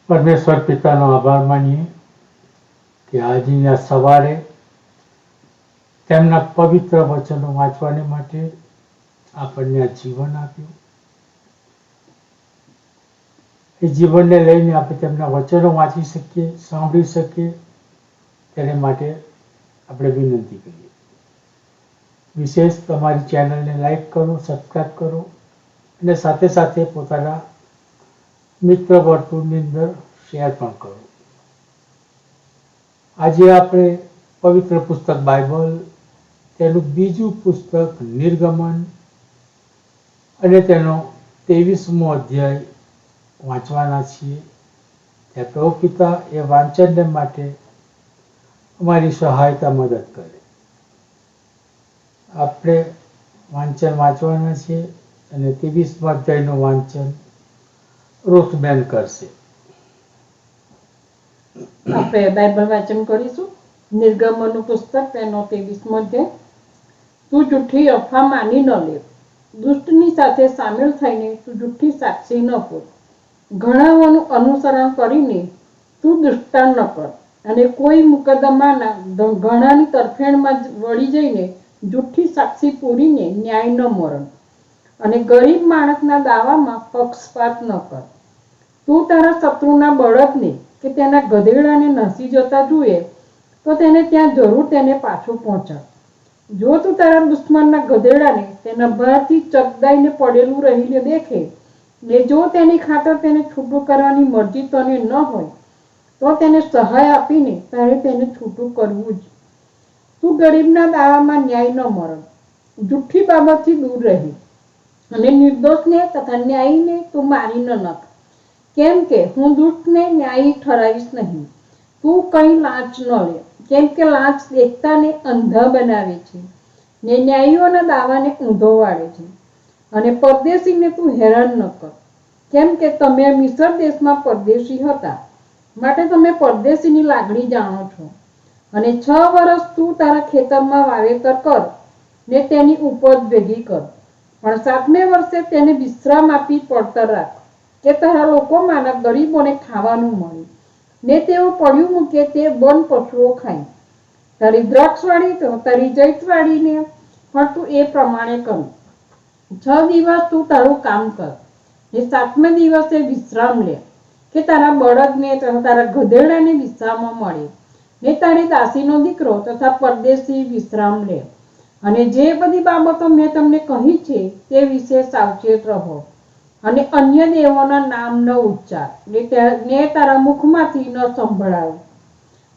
પરમેશ્વર પિતાનો આભાર માનીએ કે આજની સવારે તેમના પવિત્ર વચનો વાંચવાને માટે આપણને આ જીવન આપ્યું. એ જીવનને લઈને આપણે તેમના વચનો વાંચી શકીએ, સાંભળી શકીએ, તેને માટે આપણે વિનંતી કરીએ. વિશેષ તમારી ચેનલને લાઈક કરો, સબસ્ક્રાઈબ કરો અને સાથે સાથે પોતાના મિત્ર વર્તુળની અંદર શેર પણ કરો. આજે આપણે પવિત્ર પુસ્તક બાઇબલ, તેનું બીજું પુસ્તક નિર્ગમન અને તેનો 23મો અધ્યાય વાંચવાના છીએ. ત્યાં પ્રભુ પિતા એ વાંચનને માટે અમારી સહાયતા મદદ કરે. આપણે વાંચન વાંચવાના છીએ અને 23મા અધ્યાયનું વાંચન રૂથબેન કરશે. આપણે બાઇબલ વાંચન કરીશું. નિર્ગમનનું પુસ્તક, તેનો 23મો અધ્યાય. તું જૂઠી અફવા માની ન લે, દુષ્ટની સાથે સામેલ થઈને તું જૂઠી સાક્ષી ન પૂર, ઘણાઓનું અનુસરણ કરીને તું દુષ્ટાન ન કર અને કોઈ મુકદ્દમાના ઘણાની તરફેણમાં વળી જઈને જૂઠી સાક્ષી પૂરીને ન્યાય ન મરણ અને ગરીબ માણસના દાવામાં પક્ષપાત ન કર. તું તારા શત્રુના બળદને કે તેના ગધેડાને નસી જતા જુએ તો તેને ત્યાં જરૂર તેને પાછું પહોંચાડ. જો તું તારા દુશ્મનના ગધેડાને તેના ભારથી ચગદાઈને પડેલું રહીને દેખે ને જો તેની ખાતર તેને છૂટું કરવાની મરજી તને ન હોય તો તેને સહાય આપીને તારે તેને છૂટું કરવું જ. તું ગરીબના દાવામાં ન્યાય ન મરણ, જૂઠી બાબતથી દૂર રહી અને નિર્દોષને તથા ન્યાયીને તું મારી ન નાખ. કેમ કે હું દુષ્ટને ન્યાયી ઠરાવીશ નહીં. તું કંઈ લાંચ ન લે, કેમ કે લાંચ દેખતાને અંધા બનાવે છે ને ન્યાયીઓના દાવાને ઊંધો વાળે છે. અને પરદેશીને તું હેરાન ન કર, કેમ કે તમે મિસર દેશમાં પરદેશી હતા, માટે તમે પરદેશીની લાગણી જાણો છો. અને 6 વર્ષ તું તારા ખેતરમાં વાવેતર કર ને તેની ઉપજ ભેગી કર, પણ 7મે વર્ષે તેને વિશ્રામ આપી પડતર રાખ, કે તારા લોકોમાંના ગરીબોને ખાવાનું મળે ને તેઓ પડ્યું મૂકે તે બન પશુઓ ખાય. તારી દ્રાક્ષવાળી તો તારી જૈતવાળીને પણ તું એ પ્રમાણે કર. 6 દિવસ તું તારું કામ કર ને 7મે દિવસે વિશ્રામ લે, કે તારા બળદને તથા તારા ગધેડાને વિશ્રામ મળે ને તારી દાસીનો દીકરો તથા પરદેશી વિશ્રામ લે. અને જે બધી બાબતો મેં તમને કહી છે તે વિશે સાવચેત રહો અને અન્ય દેવોના નામ ન ઉચ્ચાર ને તારા મુખમાંથી ન સંભળાવ.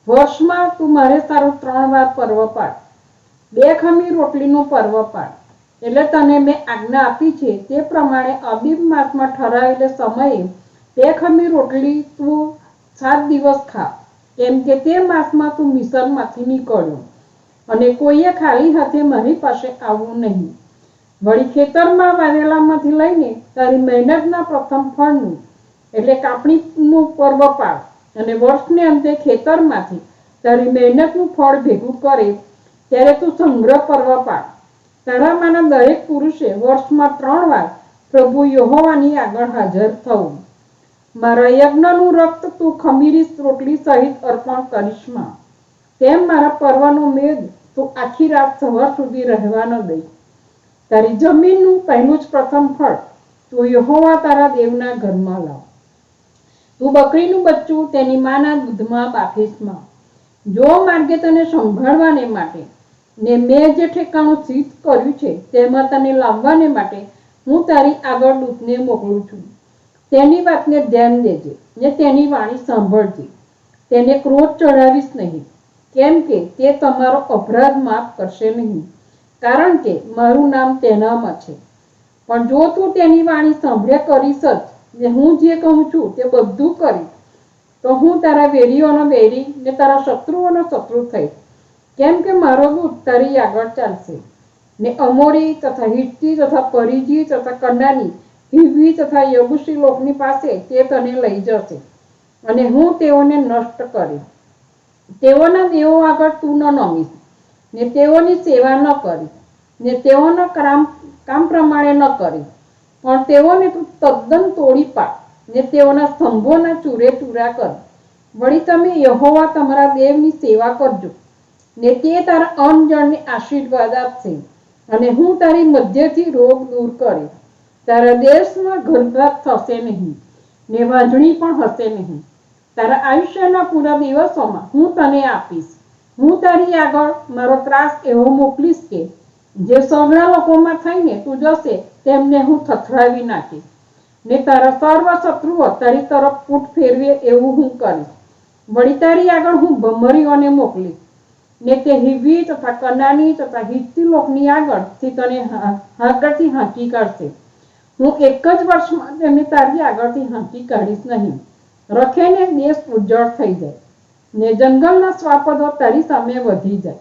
વર્ષમાં તું મારે તારું 3 વાર પર્વ પાડ. 2 ખમીર રોટલીનું પર્વ પાડ, એટલે તને મેં આજ્ઞા આપી છે તે પ્રમાણે અબીબ માસમાં ઠરાવેલે સમયે 2 ખમીર રોટલી તું 7 દિવસ ખા, કેમ કે તે માસમાં તું મિસરમાંથી નીકળ્યો અને કોઈએ ખાલી હાથે મારી પાસે આવવું નહીં. વળી ખેતરમાં વાવેલામાંથી લઈને તારી મહેનતના પ્રથમ ફળનું એટલે કાપણીનું પર્વ પાડ અને વર્ષને અંતે ખેતરમાંથી તારી મહેનતનું ફળ ભેગું કરે ત્યારે તું સંગ્રહ પર્વ પાડ. તારામાંના દરેક પુરુષે વર્ષમાં 3 વાર પ્રભુ યહોવાની આગળ હાજર થવું. મારા યજ્ઞનું રક્ત તું ખમીરી રોટલી સહિત અર્પણ કરીશમાં. તેમ મારા પર્વનો મેદ તું આખી રાત સવાર સુધી રહેવા ન દઈ. તારી જમીનનું પહેલું જ પ્રથમ ફળ તું યહોવા તારા દેવના ઘરમાં લાવ. તું બકરીનું બચ્ચું તેની માના દૂધમાં બાફીશમાં. જો માર્ગે તને સંભાળવાને માટે ને મેં જે ઠેકાણું સિદ્ધ કર્યું છે તેમાં તને લાવવાને માટે હું તારી આગળ દૂતને મોકલું છું. તેની વાતને ધ્યાન દેજે ને તેની વાણી સાંભળજે. તેને ક્રોધ ચડાવીશ નહીં, કેમ કે તે તમારો અપરાધ માફ કરશે નહીં, કારણ કે મારું નામ તેનામાં છે. પણ જો તું તેની વાણી સાંભળ્યા કરીશ જ ને હું જે કહું છું તે બધું કરીશ, તો હું તારા વેરીઓનો વેરી ને તારા શત્રુઓનો શત્રુ થઈશ. કેમ કે મારો દૂત તારી આગળ ચાલશે ને અમોરી તથા હિત્તી તથા પરિજી તથા કનાની, હિવ્વી તથા યબુસી લોકની પાસે તે તને લઈ જશે અને હું તેઓને નષ્ટ કરીશ. તેઓના દેવો આગળ તું ન નમીશ ને તેઓની સેવા ન કરીશ ને તેઓના કામ પ્રમાણે ન કરીશ, પણ તેઓને તું તદ્દન તોડી પાડ ને તેઓના સ્તંભોના ચૂરે ચૂરા કર. વળી તમે યહોવા તમારા દેવની સેવા કરજો, ને તે તારા અનજણને આશીર્વાદ આપશે, અને હું તારી મધ્યથી રોગ દૂર કરીશ. તારા દેશમાં ગર્ભપાત થશે નહીં, ને વાંજણી પણ હશે નહીં. તારા આયુષ્યના પૂરા દિવસોમાં હું તને આપીશ. હું તારી આગળ મારો ત્રાસ એવો મોકલીશ કે જે સગળા લોકોમાં થઈને તું જશે તેમને હું થથરાવી નાખીશ, ને તારા સર્વ શત્રુઓ તારી તરફ પીઠ ફેરવે એવું હું કરીશ. વળી તારી આગળ હું ભમરીઓને મોકલીશ, ને તે હિવ્વી તથા કનાની તથા હિત્તી લોકની આગળથી તને આગળથી હાંકી કાઢશે. હું એક જ વર્ષમાં તેમને તારી આગળથી હાંકી કાઢીશ નહીં. રખેને દેશ ઉજ્જળ થઈ જાય, ને જંગલના શ્વાપદો તારી સામે વધી જાય.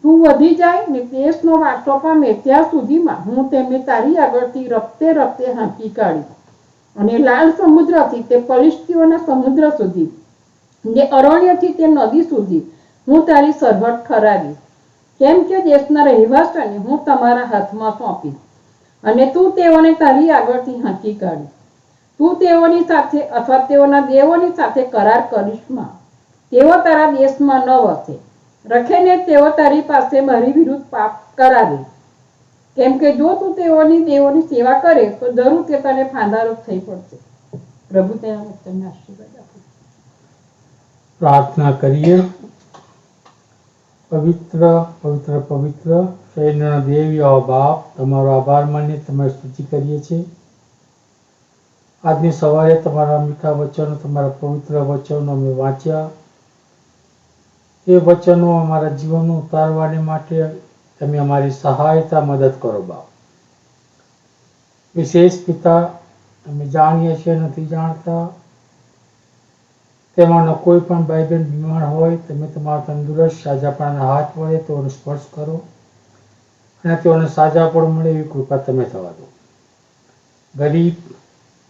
તું વધી જાય ને દેશનો વાસો પામે ત્યાં સુધીમાં હું તેમને તારી આગળથી રફતે રફતે હાંકી કાઢીશ. અને લાલ સમુદ્રથી તે ફલિશ્તીઓના સમુદ્ર સુધી, ને અરણ્યથી તે નદી સુધી હું તારી સરહદ ઠરાવીશ. કેમ કે દેશના રહેવાસીઓને હું તમારા હાથમાં સોંપીશ, અને તું તેઓને તારી આગળથી હાંકી કાઢીશ. તું તેઓની સાથે અથવા તેઓના દેવોની સાથે કરાર કરીશમાં. તેઓ તારા દેશમાં ન વસે. રખેને તેઓ તારી પાસે મારી વિરુદ્ધ પાપ કરાવે. કેમ કે જો તું તેઓની દેવોની સેવા કરે તો જરૂર તે તને ફાંદારૂપ થઈ પડશે. પ્રભુ તેના વચનને આશીર્વાદ આપે. પ્રાર્થના કરીએ. પવિત્ર પવિત્ર પવિત્ર સૈન્યના દેવ યહોવા બાપ, તમારો આભાર માનીએ તમારી સ્તુતિ કરીએ છીએ. આજની સવારે તમારા મીઠા વચનો, તમારા પવિત્ર વચનો અમે વાંચ્યા. એ વચનો અમારા જીવનમાં ઉતારવાને માટે તમે અમારી સહાયતા મદદ કરો બાપ. વિશેષ પિતા, અમે જાણીએ છીએ નથી જાણતા, તેમાંનો કોઈ પણ ભાઈ બહેન બીમાર હોય તમે તમારા તંદુરસ્ત સાજાપણાના હાથ વડે તેઓને સ્પર્શ કરો, અને તેઓને સાજાપણ મળે એવી કૃપા તમે થવા દો. ગરીબ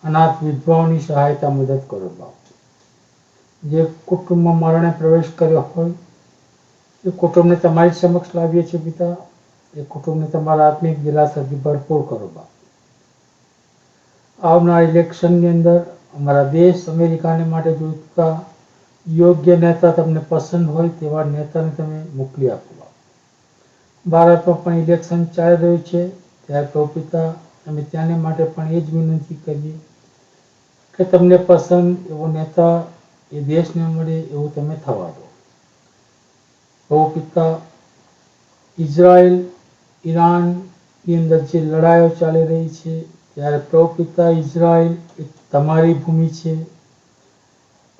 અનાથ વિધવાઓની સહાયતા મદદ કરો બાપ. જે કુટુંબમાં મરણે પ્રવેશ કર્યો હોય એ કુટુંબને તમારી સમક્ષ લાવીએ છીએ પિતા. એ કુટુંબને તમારા આત્મિક દિલાસાથી ભરપૂર કરો બાપ. આવનાર ઇલેક્શનની અંદર અમારા દેશ અમેરિકાને માટે જોઈતા યોગ્ય નેતા તમને પસંદ હોય તેવા નેતાને તમે મોકલી આપો બાપ. ભારતમાં પણ ઇલેક્શન ચાલી રહ્યું છે, ત્યારે પ્રભુ પિતા અમે ત્યાંને માટે પણ એ જ વિનંતી કરીએ કે તમને પસંદ એવો નેતા એ દેશને મળે એવું તમે થવા દો. પ્રભુ પિતા, ઇઝરાયલ ઈરાનની અંદર જે લડાઈઓ ચાલી રહી છે, ત્યારે પ્રભુ પિતા ઇઝરાયલ એ તમારી ભૂમિ છે,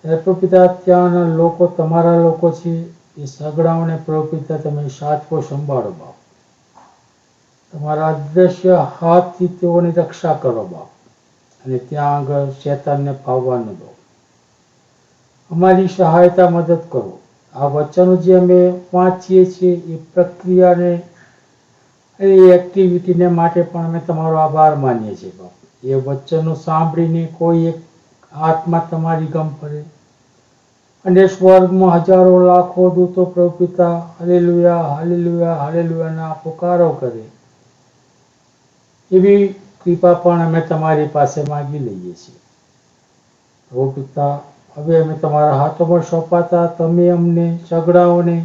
ત્યારે પ્રભુ પિતા ત્યાંના લોકો તમારા લોકો છે. એ સગડાઓને પ્રભુ પિતા તમે સાચવો સંભાળો બાપ. તમારા અદ્રશ્ય હાથથી તેઓની રક્ષા કરો બાપ, અને ત્યાં આગળ શેતાનને ફાવવા ન દો. અમારી સહાયતા મદદ કરો. આ વચનો જે અમે વાંચીએ છીએ એ પ્રક્રિયાને, એ એક્ટિવિટીને માટે પણ અમે તમારો આભાર માનીએ છીએ બાપ. એ વચનો સાંભળીને કોઈ એક આત્મા તમારી ગમ પડે, અને સ્વર્ગમાં હજારો લાખો દૂતો પ્રભુ પિતા હાલેલુયા હાલેલુયા હાલેલુયાના પુકારો કરે, એવી કૃપા પણ અમે તમારી પાસે માગી લઈએ છીએ. પ્રભુ પિતા, હવે અમે તમારા હાથોમાં સોંપાતા તમે અમને સગડાઓને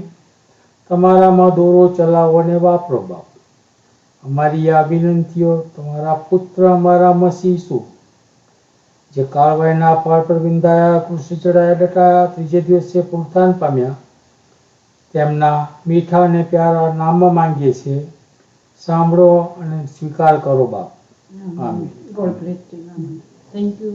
તમારામાં દોરો ચલાવો અને વાપરો બાપ. અમારી આ વિનંતીઓ તમારા પુત્ર અમારા મસીહ જે કાળવાઈના પહાડ પર વિંધાયા, કૃષિ ચડાયા, ડટાયા, ત્રીજે દિવસે પુનરુત્થાન પામ્યા, તેમના મીઠા અને પ્યારા નામમાં માંગીએ છીએ. સાંભળો અને સ્વીકાર કરો બાપ. આમીન. God bless you. Thank you.